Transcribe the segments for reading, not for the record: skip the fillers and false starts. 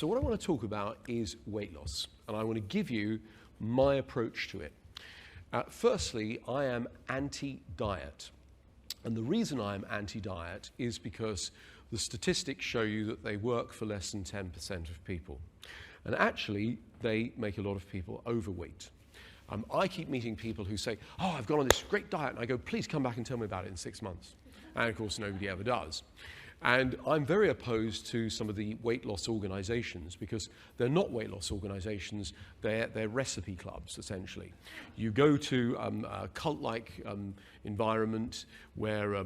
so what I want to talk about is weight loss, and I want to give you my approach to it. Firstly, I am anti-diet, and the reason I am anti-diet is because the statistics show you that they work for less than 10% of people, and actually they make a lot of people overweight. I keep meeting people who say, oh, I've gone on this great diet, and I go, please come back and tell me about it in 6 months. And of course, nobody ever does. And I'm very opposed to some of the weight loss organizations because they're not weight loss organizations, they're recipe clubs, essentially. You go to a cult-like environment where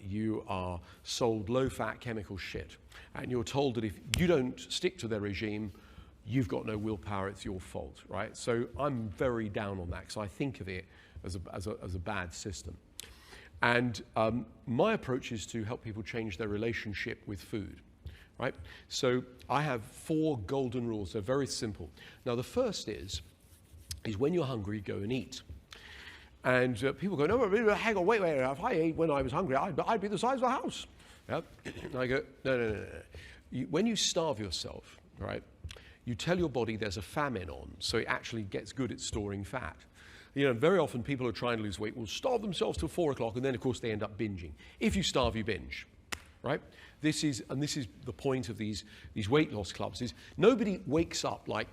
you are sold low-fat chemical shit, and you're told that if you don't stick to their regime, you've got no willpower, it's your fault, right? So I'm very down on that because I think of it as a bad system. And my approach is to help people change their relationship with food, right? So I have 4 golden rules. They're very simple. Now, the first is when you're hungry, go and eat. And people go, no, hang on, wait. If I ate when I was hungry, I'd be the size of a house. Yep. And I go, no. When you starve yourself, right, you tell your body there's a famine on, so it actually gets good at storing fat. You know, very often people who are trying to lose weight will starve themselves till 4 o'clock, and then, of course, they end up binging. If you starve, you binge, right? This is the point of these weight loss clubs, is nobody wakes up like,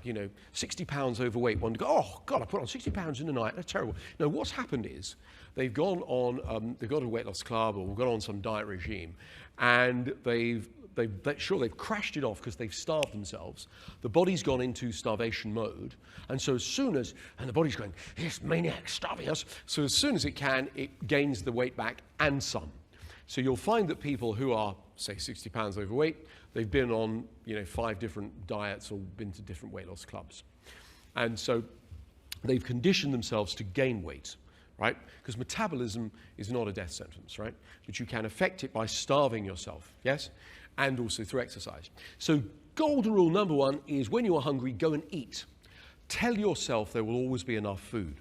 60 pounds overweight, one to go, oh, God, I put on 60 pounds in a night. That's terrible. No, what's happened is they've gone on, they've got a weight loss club or gone on some diet regime, and they've crashed it off because they've starved themselves. The body's gone into starvation mode, and so as soon as, and the body's going, this maniac starving us, so as soon as it can, it gains the weight back and some. So you'll find that people who are, say, 60 pounds overweight, they've been on, 5 different diets or been to different weight loss clubs. And so they've conditioned themselves to gain weight, right? Because metabolism is not a death sentence, right? But you can affect it by starving yourself, yes? And also through exercise. So golden rule number 1 is when you are hungry, go and eat. Tell yourself there will always be enough food.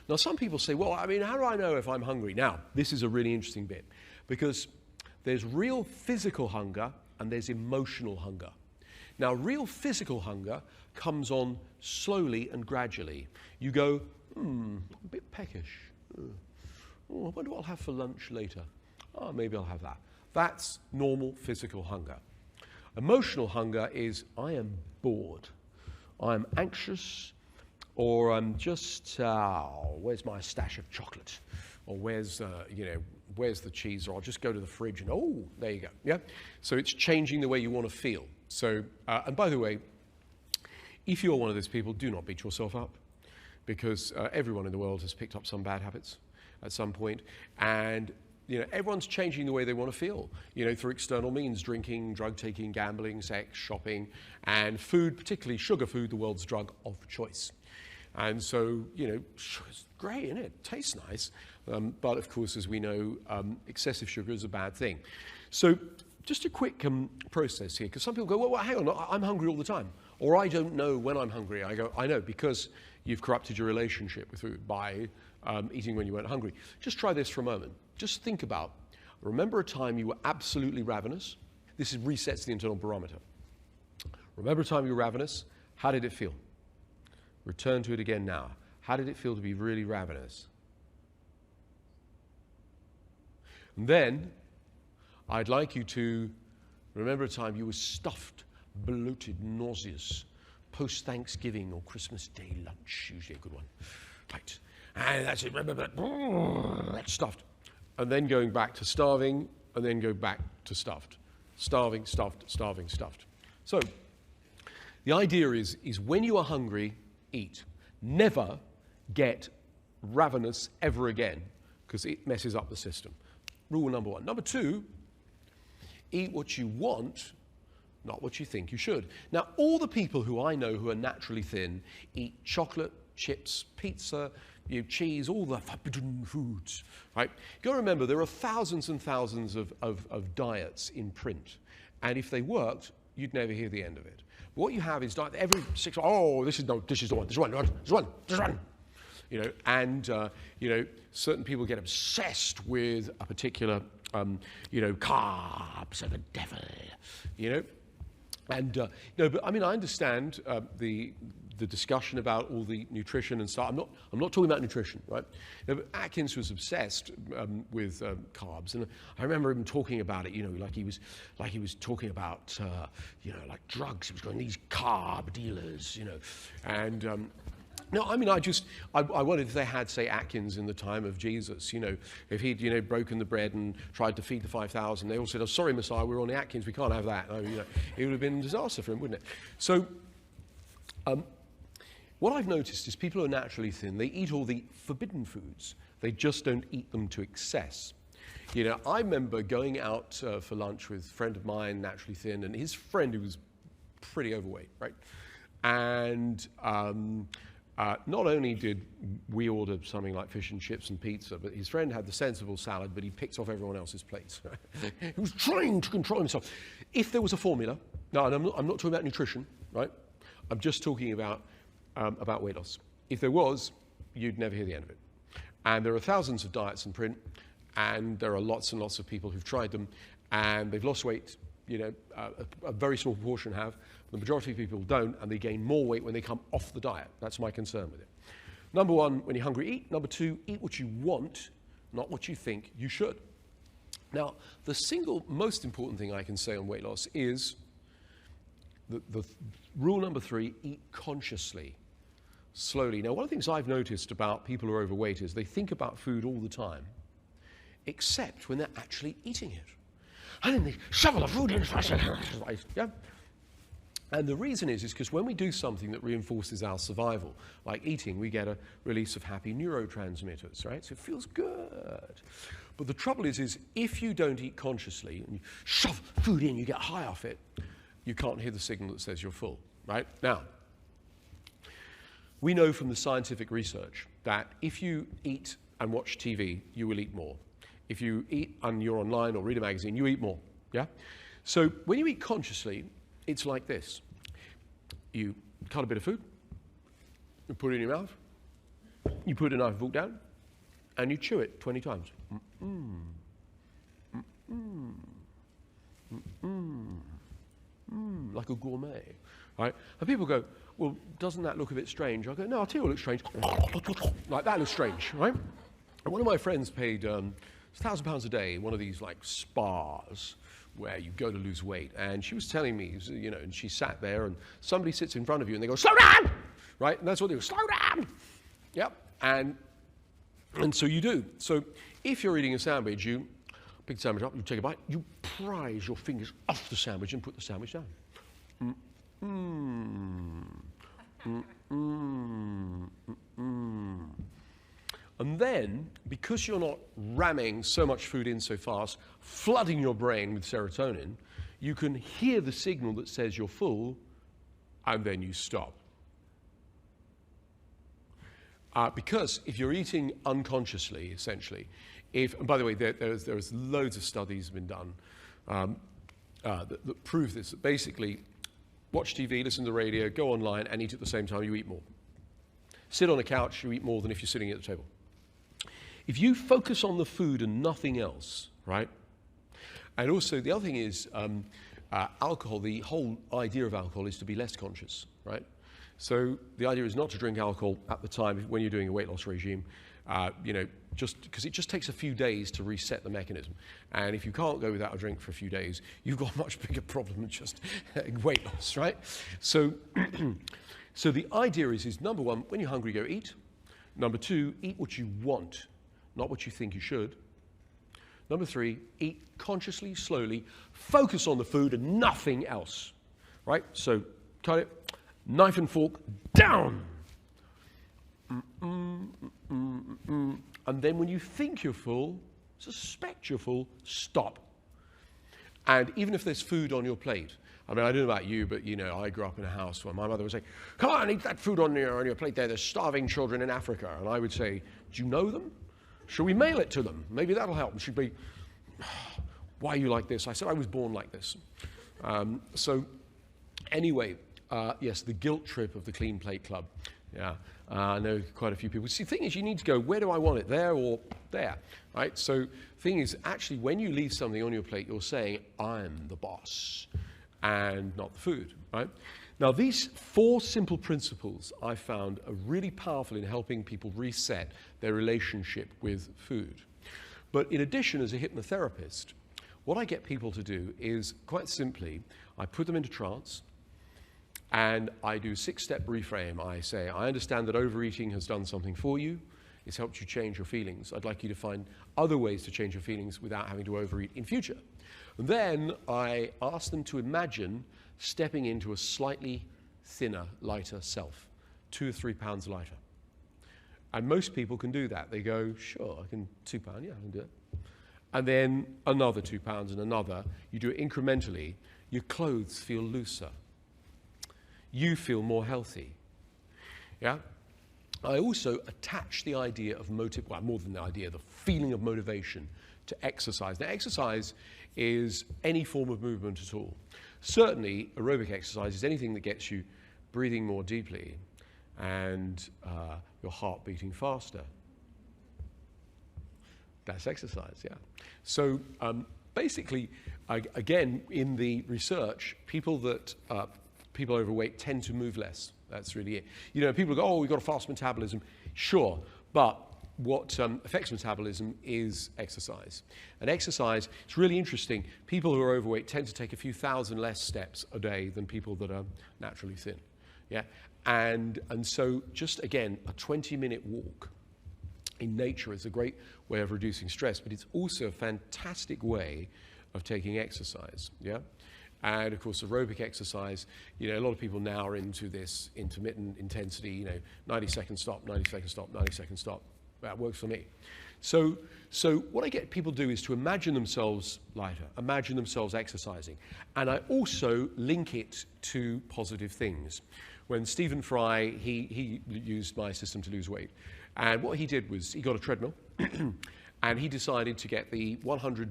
Now, some people say, well, how do I know if I'm hungry? Now, this is a really interesting bit because there's real physical hunger and there's emotional hunger. Now, real physical hunger comes on slowly and gradually. You go, a bit peckish. I wonder what I'll have for lunch later. Oh, maybe I'll have that. That's normal physical hunger. Emotional hunger is, I am bored, I'm anxious, or I'm just, where's my stash of chocolate? Or where's the cheese? Or I'll just go to the fridge and, oh, there you go. Yeah? So it's changing the way you want to feel. So, and by the way, if you're one of those people, do not beat yourself up, because everyone in the world has picked up some bad habits at some point, and everyone's changing the way they want to feel, through external means, drinking, drug taking, gambling, sex, shopping, and food, particularly sugar food, the world's drug of choice. And so, sugar's great, isn't it? Tastes nice. But of course, as we know, excessive sugar is a bad thing. So just a quick process here, because some people go, well, hang on, I'm hungry all the time. Or I don't know when I'm hungry. I go, I know, because you've corrupted your relationship with food by eating when you weren't hungry. Just try this for a moment. Just think about, remember a time you were absolutely ravenous? This resets the internal barometer. Remember a time you were ravenous? How did it feel? Return to it again now. How did it feel to be really ravenous? And then, I'd like you to remember a time you were stuffed, bloated, nauseous, post-Thanksgiving or Christmas Day lunch, usually a good one. Right. And that's it. That's stuffed. And then going back to starving, and then go back to stuffed. Starving, stuffed, starving, stuffed. So, the idea is when you are hungry, eat. Never get ravenous ever again, because it messes up the system. Rule number 1. Number 2, eat what you want, not what you think you should. Now, all the people who I know who are naturally thin eat chocolate, chips, pizza, cheese, all the forbidden foods, right? You've got to remember, there are thousands and thousands of diets in print. And if they worked, you'd never hear the end of it. But what you have is diet every 6 months, oh, this is the one, this one. Certain people get obsessed with a particular, carbs are the devil, And no, but I mean, I understand the discussion about all the nutrition and stuff. I'm not talking about nutrition, right? No, but Atkins was obsessed with carbs, and I remember him talking about it. You know, like he was talking about you know, like drugs. He was going, these carb dealers, you know, and. No, I mean, I wondered if they had, say, Atkins in the time of Jesus, you know, if he'd, you know, broken the bread and tried to feed the 5,000, they all said, oh, sorry, Messiah, we're on the Atkins, we can't have that. You know, it would have been a disaster for him, wouldn't it? So, what I've noticed is people who are naturally thin, they eat all the forbidden foods. They just don't eat them to excess. You know, I remember going out for lunch with a friend of mine, naturally thin, and his friend who was pretty overweight, right? And not only did we order something like fish and chips and pizza, but his friend had the sensible salad, but he picked off everyone else's plates. He was trying to control himself. If there was a formula, no, and I'm not talking about nutrition, right? I'm just talking about weight loss. If there was, you'd never hear the end of it. And there are thousands of diets in print, and there are lots and lots of people who've tried them, and they've lost weight. You know, a very small proportion have. The majority of people don't, and they gain more weight when they come off the diet. That's my concern with it. Number one, when you're hungry, eat. Number two, eat what you want, not what you think you should. Now, the single most important thing I can say on weight loss is the rule number 3, eat consciously, slowly. Now, one of the things I've noticed about people who are overweight is they think about food all the time, except when they're actually eating it. And then they shovel the food in. Yeah. And the reason is because when we do something that reinforces our survival, like eating, we get a release of happy neurotransmitters, right? So it feels good. But the trouble is if you don't eat consciously and you shove food in, you get high off it, you can't hear the signal that says you're full, right? Now, we know from the scientific research that if you eat and watch TV, you will eat more. If you eat and you're online or read a magazine, you eat more, yeah? So when you eat consciously, it's like this. You cut a bit of food, you put it in your mouth, you put a knife and fork down, and you chew it 20 times. Like a gourmet, right? And people go, well, doesn't that look a bit strange? I go, no, I'll tell you what looks strange. Like, that looks strange, right? And one of my friends paid £1,000 a day, one of these like spas where you go to lose weight. And she was telling me, you know, and she sat there and somebody sits in front of you and they go, slow down, right? And that's what they do, slow down. Yep. And so you do. So if you're eating a sandwich, you pick the sandwich up, you take a bite, you prise your fingers off the sandwich and put the sandwich down. And then, because you're not ramming so much food in so fast, flooding your brain with serotonin, you can hear the signal that says you're full, and then you stop. Because if you're eating unconsciously, essentially, and by the way, there's loads of studies been done that prove this, that basically, watch TV, listen to the radio, go online, and eat at the same time, you eat more. Sit on a couch, you eat more than if you're sitting at the table. If you focus on the food and nothing else, right? And also, the other thing is alcohol. The whole idea of alcohol is to be less conscious, right? So the idea is not to drink alcohol at the time when you're doing a weight loss regime, you know, just because it just takes a few days to reset the mechanism. And if you can't go without a drink for a few days, you've got a much bigger problem than just weight loss, right? So, so the idea is number one, when you're hungry, go eat. Number two, eat what you want, not what you think you should. Number three, eat consciously, slowly, focus on the food and nothing else, right? So cut it, knife and fork, down. And then when you think you're full, suspect you're full, stop. And even if there's food on your plate, I mean, I don't know about you, but, you know, I grew up in a house where my mother would say, come on, eat that food on your plate there. There's starving children in Africa. And I would say, do you know them? Shall we mail it to them? Maybe that'll help. And she'd be, why are you like this? I said, I was born like this. So anyway, yes, the guilt trip of the Clean Plate Club. Yeah, I know quite a few people. See, the thing is, you need to go, where do I want it, there or there, right? So the thing is, actually, when you leave something on your plate, you're saying, I'm the boss. and not the food, right? Now, these 4 simple principles I found are really powerful in helping people reset their relationship with food. But in addition, as a hypnotherapist, what I get people to do is, quite simply, I put them into trance, and I do 6-step reframe. I say, I understand that overeating has done something for you. It's helped you change your feelings. I'd like you to find other ways to change your feelings without having to overeat in future. And then I ask them to imagine stepping into a slightly thinner, lighter self, 2 or 3 pounds lighter. And most people can do that. They go, sure, I can, 2 pounds, yeah, I can do it. And then another 2 pounds and another. You do it incrementally. Your clothes feel looser. You feel more healthy. Yeah? I also attach the idea of well, more than the idea, the feeling of motivation to exercise. Now, exercise is any form of movement at all. Certainly, aerobic exercise is anything that gets you breathing more deeply and your heart beating faster. That's exercise, yeah. So basically, again, in the research, people overweight tend to move less. That's really it. You know, people go, oh, we've got a fast metabolism. Sure, but what affects metabolism is exercise. And exercise, it's really interesting. People who are overweight tend to take a few thousand less steps a day than people that are naturally thin. Yeah, and so just again, a 20-minute walk in nature is a great way of reducing stress, but it's also a fantastic way of taking exercise. Yeah. And of course, aerobic exercise, you know, a lot of people now are into this intermittent intensity, you know, 90-second stop, 90-second stop, 90-second stop. That works for me. So what I get people do is to imagine themselves lighter, imagine themselves exercising. And I also link it to positive things. When Stephen Fry, he used my system to lose weight. And what he did was he got a treadmill and he decided to get the 100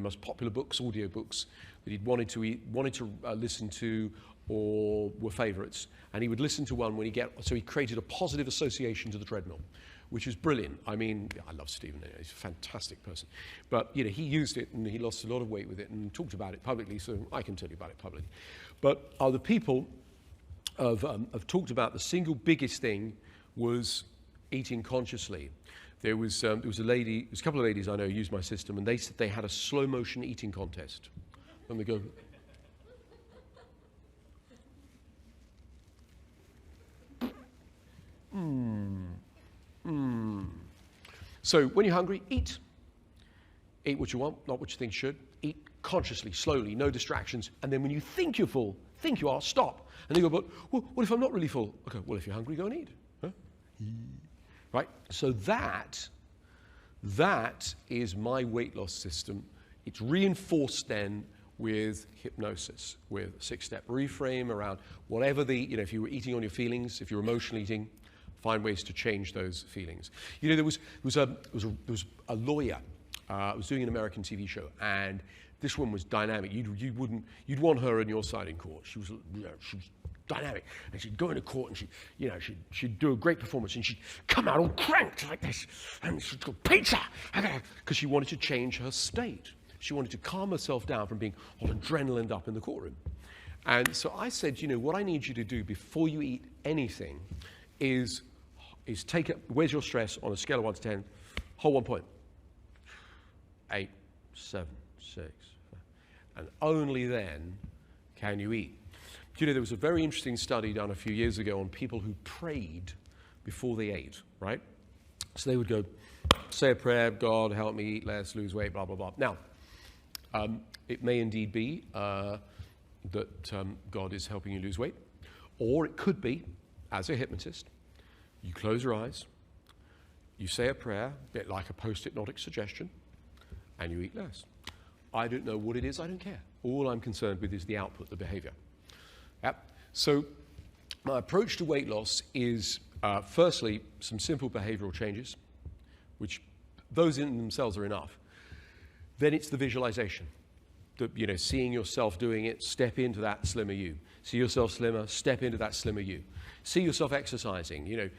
most popular books, audio books that he'd wanted to listen to or were favorites. And he would listen to one when so he created a positive association to the treadmill, which is brilliant. I mean, I love Stephen, he's a fantastic person. But, you know, he used it and he lost a lot of weight with it and talked about it publicly, so I can tell you about it publicly. But other people have talked about the single biggest thing was eating consciously. There was a couple of ladies I know who used my system, and they said they had a slow motion eating contest. And they go, So when you're hungry, eat. Eat what you want, not what you think you should. Eat consciously, slowly, no distractions. And then when you think you're full, think you are, stop. And they go, but well, what if I'm not really full? Okay, well, if you're hungry, go and eat. Huh? Right? So that is my weight loss system. It's reinforced then with hypnosis, with 6-step reframe around whatever if you were eating on your feelings, if you're emotional eating, find ways to change those feelings. You know, there was a lawyer who was doing an American TV show, and this one was dynamic. You'd want her on your side in court. She was dynamic, and she'd go into court and she'd do a great performance, and she'd come out all cranked like this, and she'd go, pizza, because she wanted to change her state. She wanted to calm herself down from being all adrenaline up in the courtroom. And so I said, you know, what I need you to do before you eat anything is take it, where's your stress on a scale of 1 to 10, hold 1 point. 8, 7, 6, 5. And only then can you eat. You know, there was a very interesting study done a few years ago on people who prayed before they ate, right? So they would go, say a prayer, God, help me eat less, lose weight, blah, blah, blah. Now, it may indeed be that God is helping you lose weight, or it could be, as a hypnotist, you close your eyes, you say a prayer, a bit like a post-hypnotic suggestion, and you eat less. I don't know what it is, I don't care. All I'm concerned with is the output, the behavior. Yep. So my approach to weight loss is, firstly, some simple behavioral changes, which those in themselves are enough. Then it's the visualization. Seeing yourself doing it, step into that slimmer you. See yourself slimmer, step into that slimmer you. See yourself exercising, there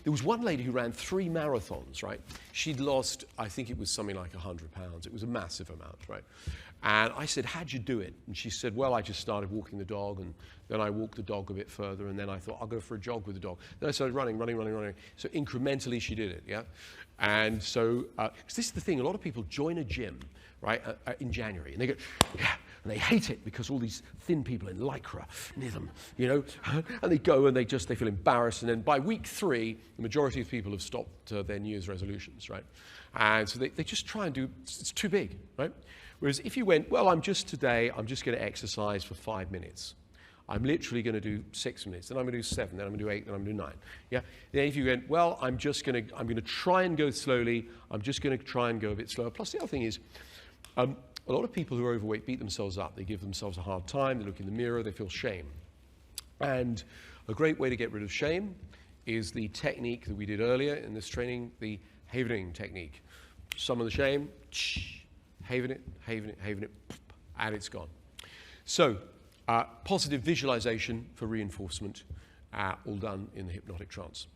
was one lady who ran 3 marathons, right? She'd lost, I think it was something like 100 pounds. It was a massive amount, right? And I said, how'd you do it? And she said, well, I just started walking the dog, and then I walked the dog a bit further, and then I thought, I'll go for a jog with the dog. Then I started running. So incrementally she did it, yeah? And so, because this is the thing, a lot of people join a gym, right, in January, and they go, yeah, and they hate it because all these thin people in Lycra near them, you know, and they go and they feel embarrassed, and then by week 3, the majority of people have stopped their New Year's resolutions, right? And so they just try and do, it's too big, right? Whereas if you went, well, I'm just going to exercise for 5 minutes. I'm literally going to do 6 minutes, then I'm going to do 7, then I'm going to do 8, then I'm going to do 9. Yeah. Then if you went, well, I'm going to try and go slowly. I'm just going to try and go a bit slower. Plus, the other thing is, a lot of people who are overweight beat themselves up. They give themselves a hard time. They look in the mirror. They feel shame. And a great way to get rid of shame is the technique that we did earlier in this training, the havening technique. Summon the shame, haven it, and it's gone. So, positive visualization for reinforcement, all done in the hypnotic trance.